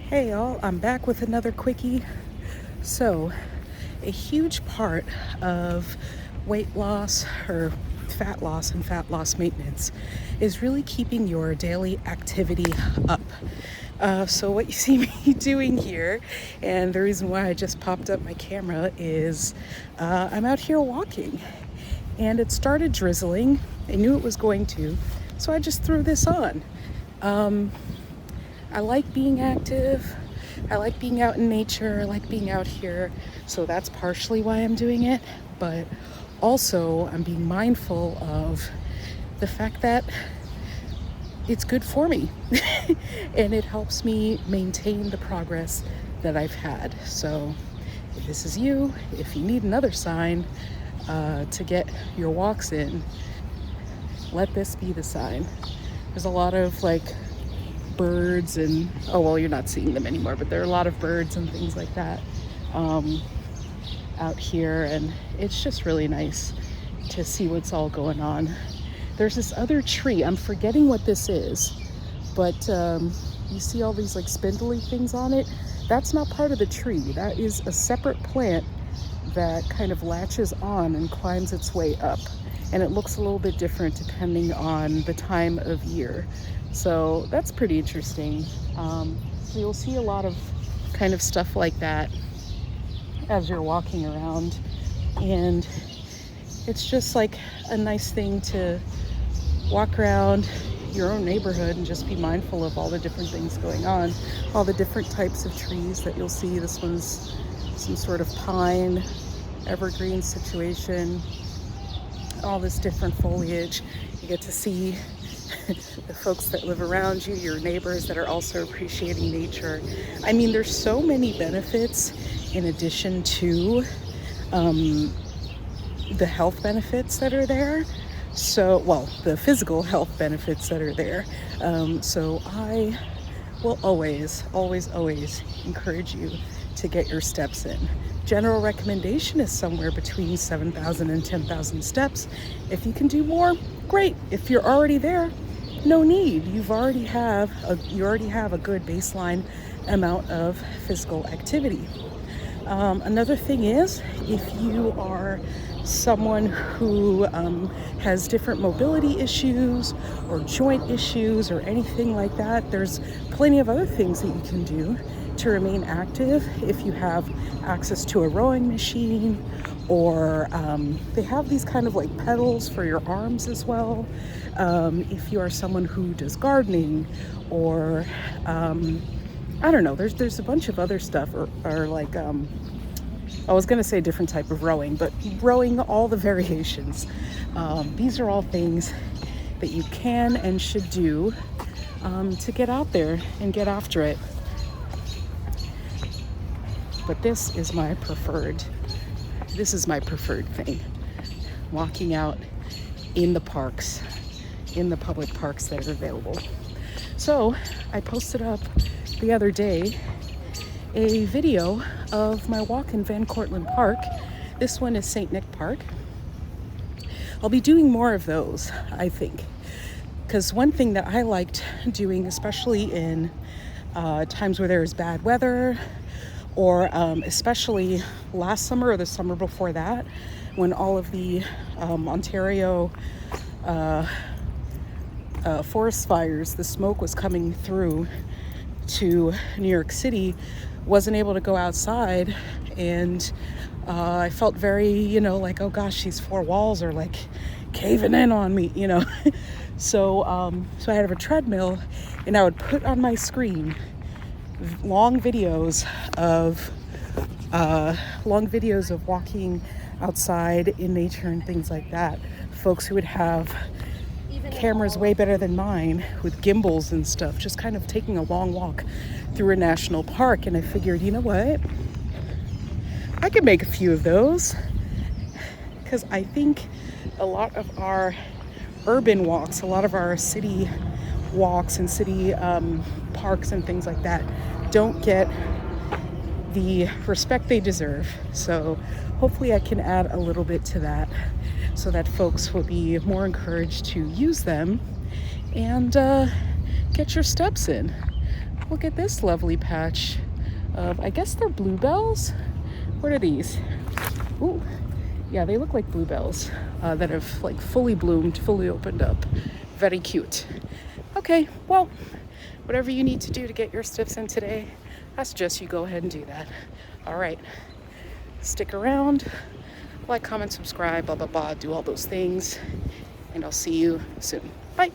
Hey y'all, I'm back with another quickie. So, a huge part of weight loss or fat loss and fat loss maintenance is really keeping your daily activity up. So what you see me doing here, and the reason why I just popped up my camera is I'm out here walking, and it started drizzling. I knew it was going to, so I just threw this on. I like being active. I like being out in nature. I like being out here. So that's partially why I'm doing it. But also, I'm being mindful of the fact that it's good for me and it helps me maintain the progress that I've had. So, if this is you, if you need another sign to get your walks in, let this be the sign. There's a lot of birds and you're not seeing them anymore, but there are a lot of birds and things like that out here, and it's just really nice to see what's all going on. There's this other tree, I'm forgetting what this is, but you see all these spindly things on it. That's not part of the tree. That is a separate plant that kind of latches on and climbs its way up, and it looks a little bit different depending on the time of year. So that's pretty interesting. So you'll see a lot of kind of stuff like that as you're walking around, and it's just like a nice thing to walk around your own neighborhood and just be mindful of all the different things going on, all the different types of trees that you'll see. This one's some sort of pine evergreen situation, all this different foliage. You get to see the folks that live around you, your neighbors that are also appreciating nature. I mean, there's so many benefits in addition to the health benefits that are there. The physical health benefits that are there. So I will always encourage you to get your steps in. General recommendation is somewhere between 7,000 and 10,000 steps. If you can do more, great. If you're already there, no need. You already have a good baseline amount of physical activity. Another thing is, if you are someone who has different mobility issues or joint issues or anything like that, there's plenty of other things that you can do to remain active. If you have access to a rowing machine, or they have these kind of pedals for your arms as well. If you are someone who does gardening, or I don't know, there's a bunch of other stuff, or I was going to say different type of rowing, but rowing, all the variations. These are all things that you can and should do to get out there and get after it. But this is my preferred thing. Walking out in the parks, in the public parks that are available. So I posted up the other day a video of my walk in Van Cortlandt Park. This one is St. Nick Park. I'll be doing more of those, I think, because one thing that I liked doing, especially in times where there's bad weather, or especially last summer or the summer before that, when all of the Ontario forest fires, the smoke was coming through to New York City, wasn't able to go outside, and I felt very, oh gosh, these four walls are caving in on me, So I had a treadmill, and I would put on my screen long videos of walking outside in nature and things like that. Folks who would have cameras way better than mine with gimbals and stuff, just kind of taking a long walk through a national park. And I figured, you know what, I could make a few of those, because I think a lot of our urban walks, a lot of our city walks and city parks and things like that don't get the respect they deserve. So hopefully I can add a little bit to that, so that folks will be more encouraged to use them and get your steps in. look at this lovely patch of, I guess they're bluebells. What are these? Ooh, yeah, they look like bluebells that have like fully bloomed, fully opened up. Very cute. Okay, well, whatever you need to do to get your steps in today, I suggest you go ahead and do that. All right, stick around, like, comment, subscribe, blah, blah, blah, do all those things, and I'll see you soon. Bye.